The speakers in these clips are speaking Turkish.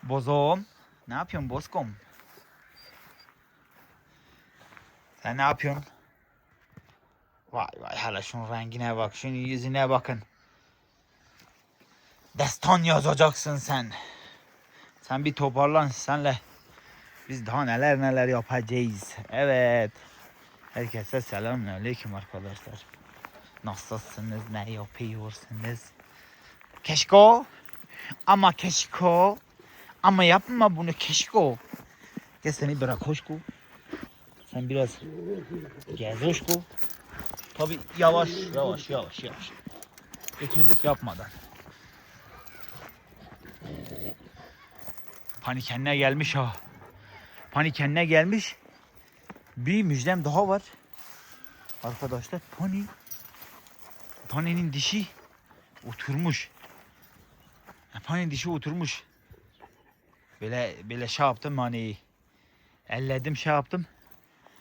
Bozom. Ne yapıyorsun Bozkom? Sen ne yapıyorsun? Vay vay hele şunun rengine bak. Şunun yüzüne bakın. Destan yazacaksın sen. Sen bir toparlan senle. Biz daha neler neler yapacağız. Evet. Herkese selamünaleyküm arkadaşlar. Nasılsınız? Ne yapıyorsunuz? Keşko. Ama keşko. Ama yapma bunu keşko. Gel seni bırak hoşko. Sen biraz gez hoşko. Tabi yavaş yavaş yavaş yavaş. Öküzlük yapmadan. Panik kendine gelmiş ha. Panik kendine gelmiş. Bir müjdem daha var. Arkadaşlar Pani'nin dişi oturmuş. Pani'nin dişi oturmuş. Böyle şey yaptım hani elledim şey yaptım.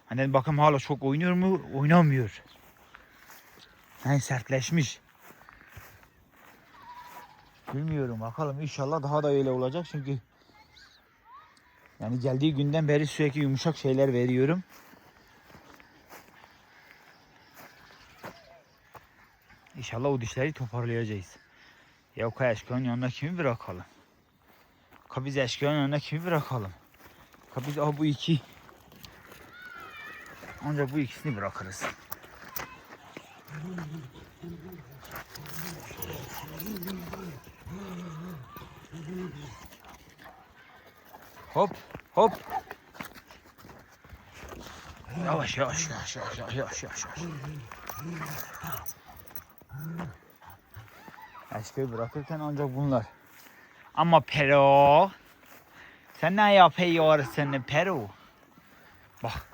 Hani bakın hala çok oynuyor mu? Oynamıyor. Yani sertleşmiş. Bilmiyorum bakalım inşallah daha da öyle olacak çünkü yani geldiği günden beri sürekli yumuşak şeyler veriyorum. İnşallah o dişleri toparlayacağız. Ya o eşkıyanın yanına kimi bırakalım? Biz eşkıyanın yanına kimi bırakalım? Biz bu iki. Ancak bu ikisini bırakırız. Hop hop. Yavaş yavaş yavaş yavaş yavaş yavaş yavaş. Eşkıyı bırakırken ancak bunlar. Ama Pero. Sen ne yapıyorsun Pero? Bak.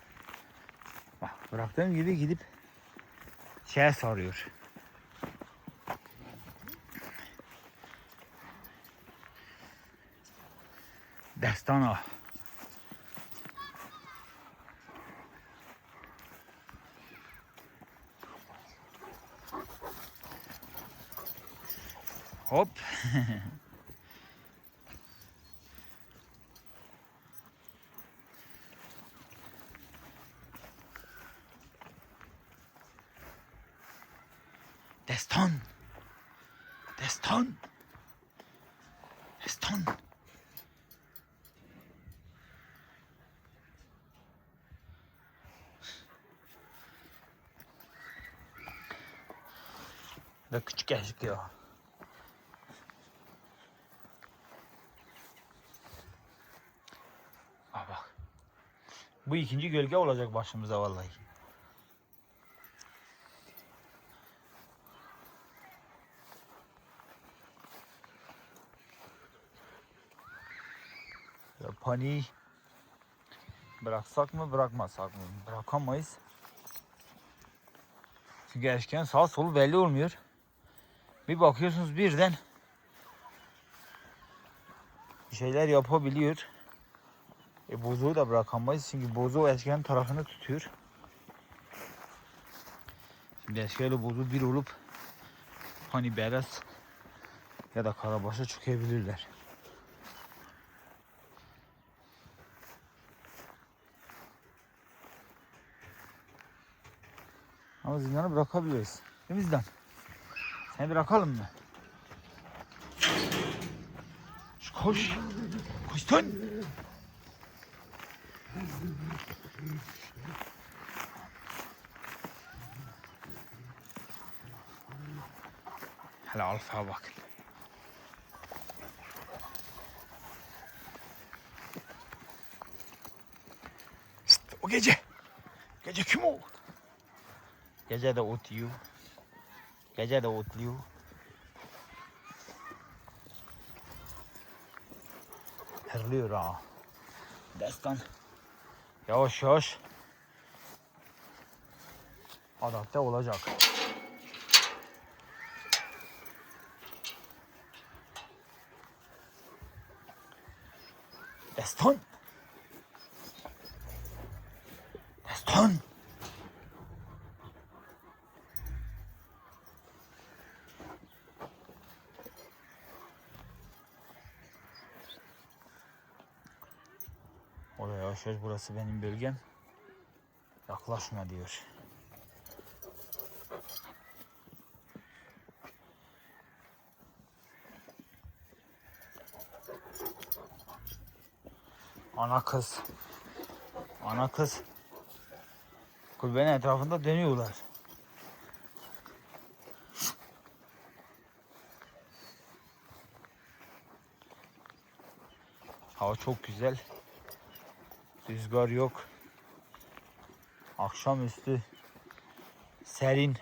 Bak bıraktığım gibi gidip şeye sarıyor. Destana. Hop. Destan. Destan. Destan. Ve küçük eşkıya. Bak. Bu ikinci gölge olacak başımıza vallahi. Ya Pani bıraksak mı bırakmasak mı? Bırakamayız. Çünkü eşken sağ solu belli olmuyor. Bir bakıyorsunuz birden bir şeyler yapabiliyor. Bozuğu da bırakamayız çünkü bozuğu eşkeğin tarafını tutuyor. Şimdi eşkeğiyle bozuğu bir olup hani beyaz ya da karabaşa çökebilirler. Ama zindanı bırakabiliriz. Değil mi zindan? Seni bırakalım mı? Koş. Koştun. Hele alfa bak. Şşt, o gece. Gece kim o? Gece de otluyor. Gece de otluyor. Hırlıyor ha. Destan. Yavaş yavaş. Adapte olacak. Destan. Destan. Oraya yavaş yavaş, burası benim bölgem. Yaklaşma diyor. Ana kız. Ana kız. Kulübenin etrafında dönüyorlar. Hava çok güzel. Rüzgar yok. Akşamüstü serin.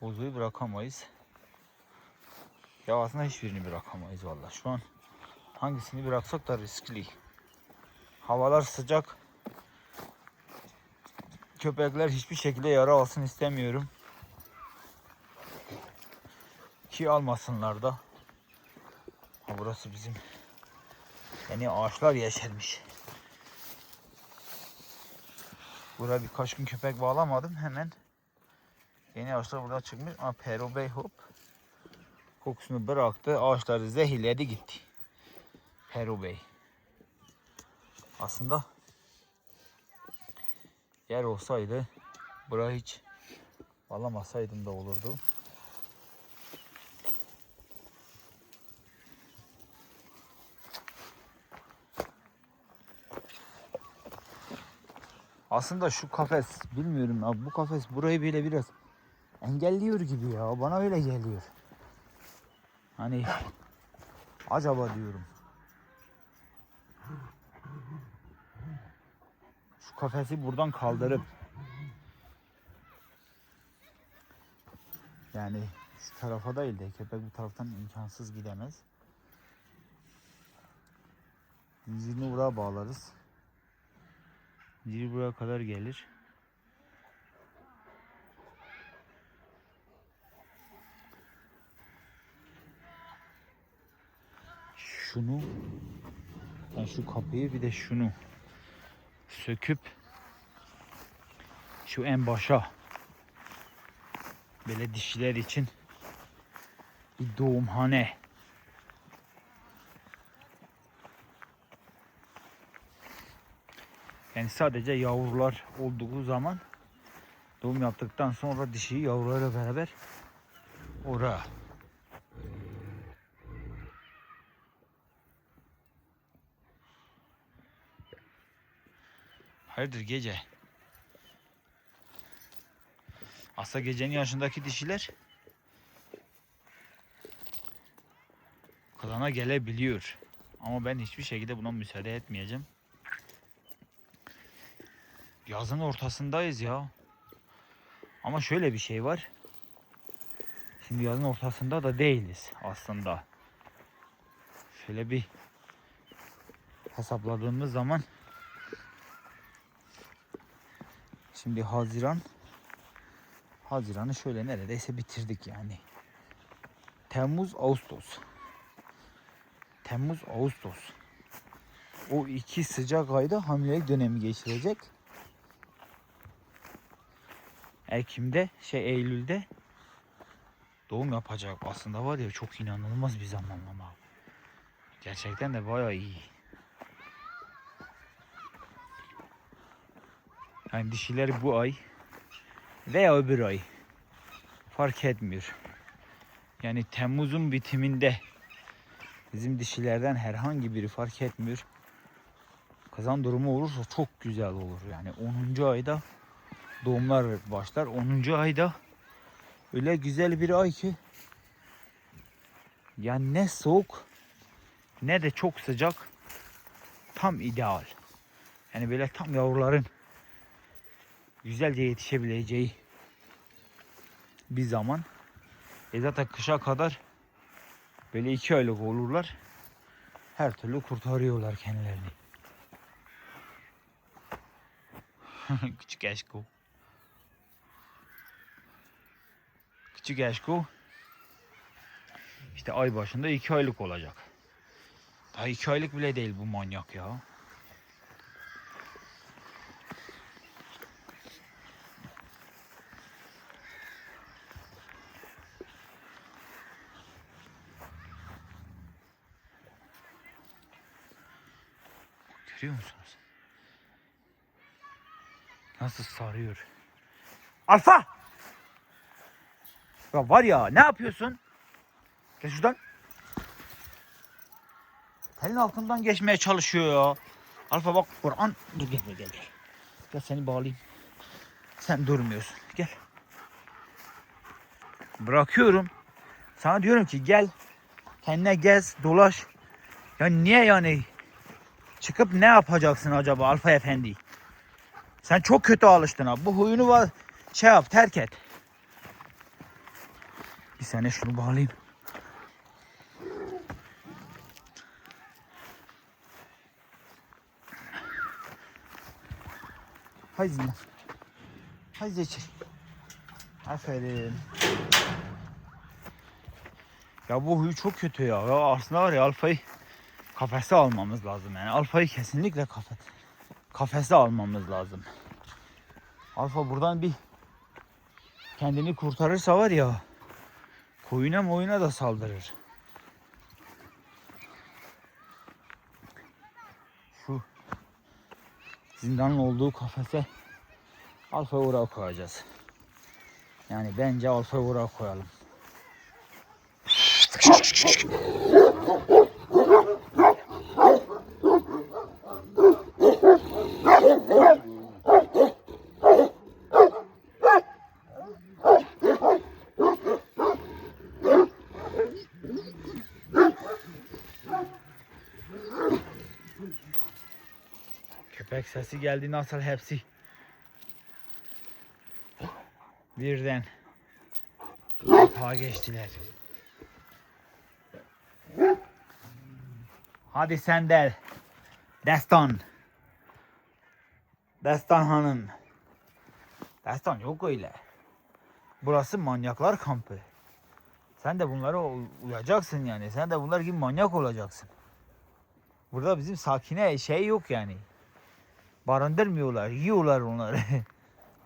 Bozuyu bırakamayız. Ya aslında hiçbirini bırakamayız vallahi. Şu an hangisini bıraksak da riskli. Havalar sıcak. Köpekler hiçbir şekilde yara alsın istemiyorum. Ki almasınlar da. Ha, burası bizim yeni ağaçlar yeşermiş. Buraya birkaç gün köpek bağlamadım. Hemen yeni ağaçlar burada çıkmış. Ama Pero Bey hop kokusunu bıraktı. Ağaçları zehirledi gitti. Pero Bey. Aslında yer olsaydı burayı hiç bağlamasaydım da olurdu. Aslında şu kafes, bilmiyorum abi, bu kafes burayı bile biraz engelliyor gibi ya. Bana öyle geliyor. Hani acaba diyorum. Şu kafesi buradan kaldırıp, yani şu tarafa değil de, köpek bu taraftan imkansız gidemez. Zincirini buraya bağlarız. Zincir buraya kadar gelir. Şunu, yani şu kapıyı bir de şunu söküp şu en başa böyle dişiler için bir doğumhane, yani sadece yavrular olduğu zaman, doğum yaptıktan sonra dişi yavrularla beraber oraya. Hayırdır gece? Aslında gecenin yaşındaki dişiler klana gelebiliyor. Ama ben hiçbir şekilde buna müsaade etmeyeceğim. Yazın ortasındayız ya. Ama şöyle bir şey var. Şimdi yazın ortasında da değiliz aslında. Şöyle bir hesapladığımız zaman, şimdi Haziran'ı şöyle neredeyse bitirdik yani. Temmuz, Ağustos. O iki sıcak ayda hamilelik dönemi geçirecek. Eylül'de doğum yapacak. Aslında var ya, çok inanılmaz bir zamanlama. Gerçekten de bayağı iyi. Yani dişileri bu ay veya öbür ay fark etmiyor. Yani Temmuz'un bitiminde bizim dişilerden herhangi biri fark etmiyor. Kazan durumu olursa çok güzel olur. Yani 10. ayda doğumlar başlar. 10. ayda öyle güzel bir ay ki, yani ne soğuk ne de çok sıcak, tam ideal. Yani böyle tam yavruların güzelce yetişebileceği bir zaman. Zaten kışa kadar böyle 2 aylık olurlar. Her türlü kurtarıyorlar kendilerini. Küçük aşko. Küçük aşko işte ay başında 2 aylık olacak. Daha 2 aylık bile değil bu manyak ya. Görüyor musunuz? Nasıl sarıyor. Alfa! Ya var ya, ne yapıyorsun? Gel şuradan. Telin altından geçmeye çalışıyor ya. Alfa bak, Kur'an. Dur gel. Gel seni bağlayayım. Sen durmuyorsun. Gel. Bırakıyorum. Sana diyorum ki gel. Kendine gez, dolaş. Ya niye yani? Çıkıp ne yapacaksın acaba Alfa Efendi? Sen çok kötü alıştın abi. Bu huyunu var. Şey yap, terk et. Bir saniye şunu bağlayayım. Haydi zindan. Haydi içeri. Aferin. Ya bu huyu çok kötü ya. Ya aslında var ya, Alfa'yı kafese almamız lazım yani. Alfa'yı kesinlikle kafese almamız lazım. Alfa buradan bir kendini kurtarırsa var ya, koyuna da saldırır. Şu zindanın olduğu kafese Alfa'yı oraya koyacağız. Yani bence Alfa'yı oraya koyalım. Köpek sesi geldi, nasıl hepsi birden kapağa geçtiler. Hadi sen de Destan Hanım. Destan yok öyle. Burası manyaklar kampı. Sen de bunlara uyacaksın yani. Sen de bunlar gibi manyak olacaksın. Burada bizim sakine şey yok yani. Barındırmıyorlar, yiyorlar onları.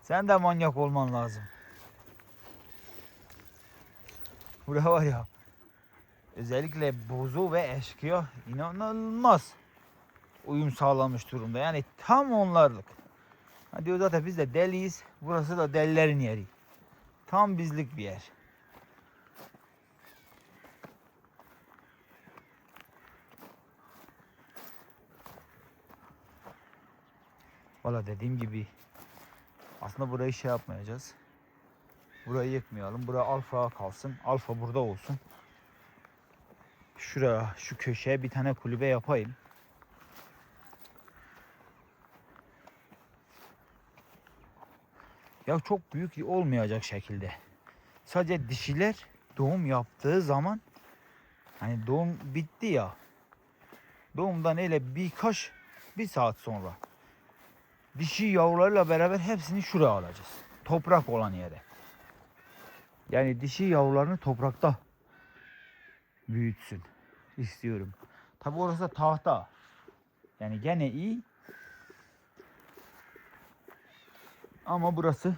Sen de manyak olman lazım. Burada var ya, özellikle bozu ve eşkıya inanılmaz uyum sağlamış durumda. Yani tam onlarlık. Ha diyor zaten biz de deliyiz. Burası da delilerin yeri. Tam bizlik bir yer. Valla dediğim gibi aslında burayı şey yapmayacağız. Burayı yıkmayalım. Buraya Alfa kalsın. Alfa burada olsun. Şuraya, şu köşeye bir tane kulübe yapayım. Ya çok büyük olmayacak şekilde. Sadece dişiler doğum yaptığı zaman, hani doğum bitti ya. Doğumdan öyle bir saat sonra dişi yavrularıyla beraber hepsini şuraya alacağız. Toprak olan yere. Yani dişi yavrularını toprakta büyütsün istiyorum. Tabi orası da tahta. Yani gene iyi. Ama burası,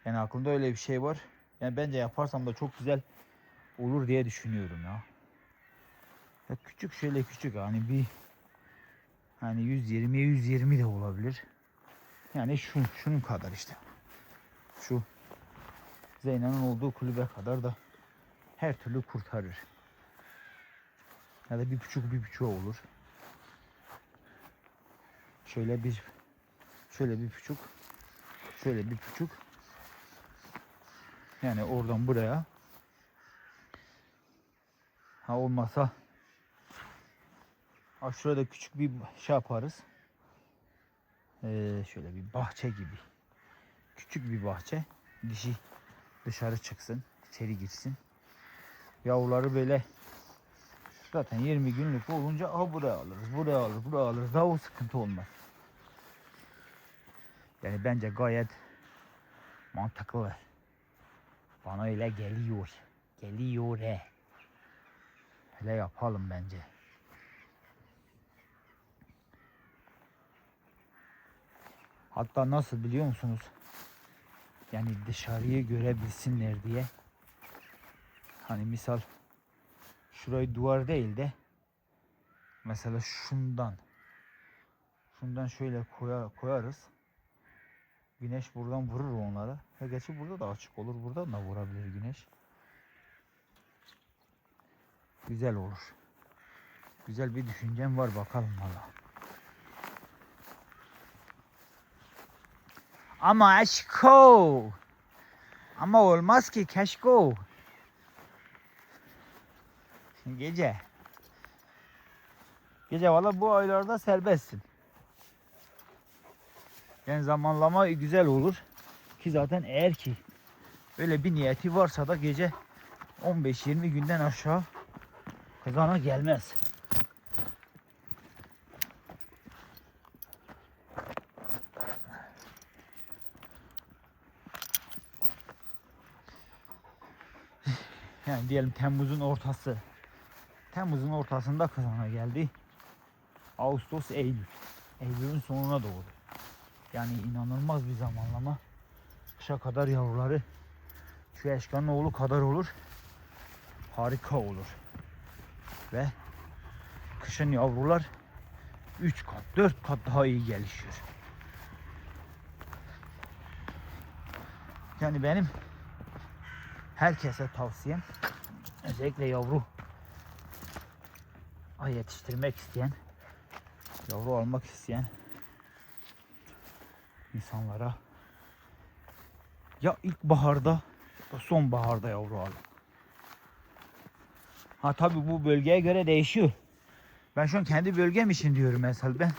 yani aklımda öyle bir şey var. Yani bence yaparsam da çok güzel olur diye düşünüyorum ya. Ya küçük, şöyle küçük, hani bir, hani 120 de olabilir. Yani şunun kadar işte. Şu Zeyna'nın olduğu kulübe kadar da her türlü kurtarır. Ya da bir buçuk olur. Şöyle bir buçuk, şöyle bir buçuk. Yani oradan buraya. Ha olmasa şurada küçük bir şey yaparız. Şöyle bir bahçe gibi. Küçük bir bahçe. Dişi dışarı çıksın, içeri girsin. Yavruları böyle zaten 20 günlük olunca buraya alırız. Daha o sıkıntı olmaz. Yani bence gayet mantıklı. Bana öyle geliyor. Geliyor he. Öyle yapalım bence. Hatta nasıl biliyor musunuz? Yani dışarıyı görebilsinler diye. Hani misal şurayı duvar değil de mesela şundan Şundan şöyle koyarız. Güneş buradan vurur onlara. Gerçi burada da açık olur. Buradan da vurabilir güneş. Güzel olur. Güzel bir düşüncem var, bakalım valla. Ama aşko. Ama olmaz ki keşko. Gece. Gece valla bu aylarda serbestsin. Yani zamanlama güzel olur. Ki zaten eğer ki öyle bir niyeti varsa da gece 15-20 günden aşağı kazana gelmez. Yani diyelim Temmuz'un ortası. Temmuz'un ortasında kazana geldi. Ağustos, Eylül. Eylül'ün sonuna doğru. Yani inanılmaz bir zamanlama. Kışa kadar yavruları şu eşkanın oğlu kadar olur. Harika olur. Ve kışın yavrular 3 kat, 4 kat daha iyi gelişiyor. Yani benim herkese tavsiyem, özellikle yavru yetiştirmek isteyen, yavru almak isteyen insanlara ya ilkbaharda ya sonbaharda yavru alın. Ha tabi bu bölgeye göre değişiyor. Ben şu an kendi bölgem için diyorum mesela, ben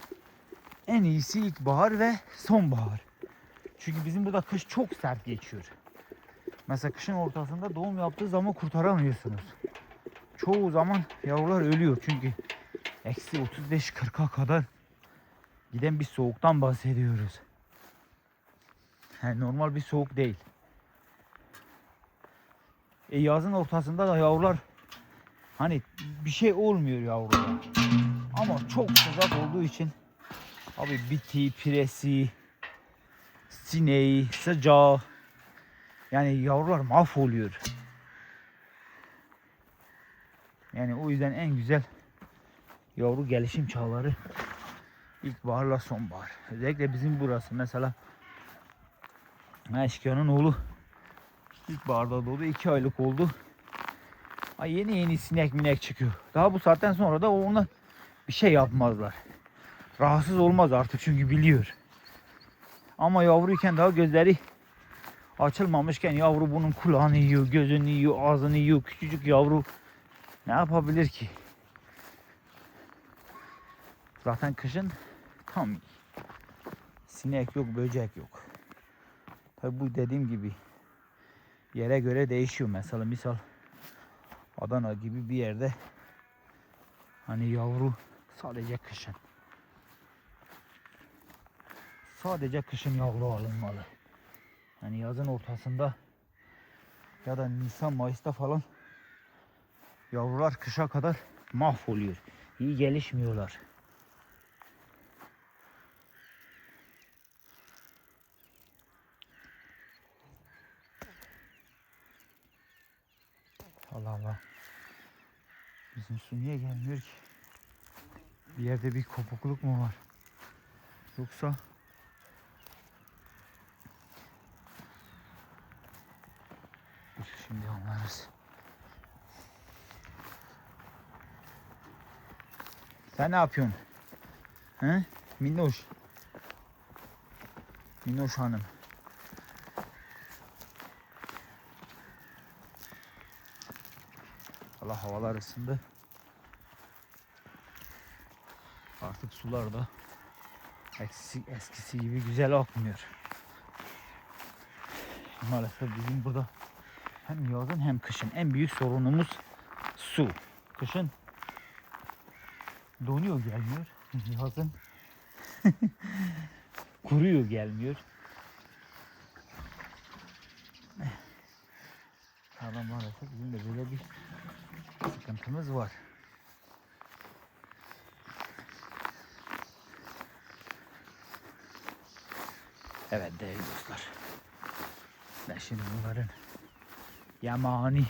en iyisi ilkbahar ve sonbahar. Çünkü bizim burada kış çok sert geçiyor. Mesela kışın ortasında doğum yaptığı zaman kurtaramıyorsunuz. Çoğu zaman yavrular ölüyor çünkü eksi 35-40'a kadar giden bir soğuktan bahsediyoruz. Yani normal bir soğuk değil. Yazın ortasında da yavrular hani bir şey olmuyor yavrular. Ama çok sıcak olduğu için abi biti, piresi, sineği, sıcağı, yani yavrular mahvoluyor. Yani o yüzden en güzel yavru gelişim çağları ilkbaharla sonbahar. Özellikle bizim burası mesela Eşkıyanın oğlu ilkbaharda doğdu, 2 aylık oldu. Yeni yeni sinek minek çıkıyor. Daha bu saatten sonra da ona bir şey yapmazlar. Rahatsız olmaz artık çünkü biliyor. Ama yavruyken daha gözleri açılmamışken yavru bunun kulağını yiyor, gözünü yiyor, ağzını yiyor. Küçücük yavru ne yapabilir ki? Zaten kışın tam sinek yok, böcek yok. Tabi bu dediğim gibi yere göre değişiyor. Mesela misal Adana gibi bir yerde hani yavru sadece kışın. Sadece kışın yavru alınmalı. Yani yazın ortasında ya da Nisan Mayıs'ta falan yavrular kışa kadar mahvoluyor. İyi gelişmiyorlar. Allah Allah. Bizim su niye gelmiyor ki? Bir yerde bir kopukluk mu var? Yoksa şimdi anlarız. Sen ne yapıyorsun? He? Minnoş. Minnoş hanım. Allah, havalar ısındı. Artık sular da eskisi gibi güzel akmıyor. Maalesef bizim burada hem yazın hem kışın en büyük sorunumuz su. Kışın donuyor gelmiyor. Yazın kuruyor gelmiyor. Ama maalesef bizim de böyle bir sıkıntımız var. Evet değerli dostlar. Ben şimdi bunların yemeğini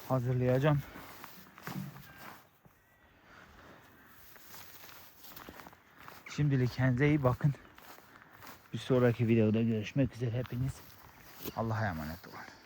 hazırlayacağım. Şimdilik kendinize iyi bakın. Bir sonraki videoda görüşmek üzere hepiniz. Allah'a emanet olun.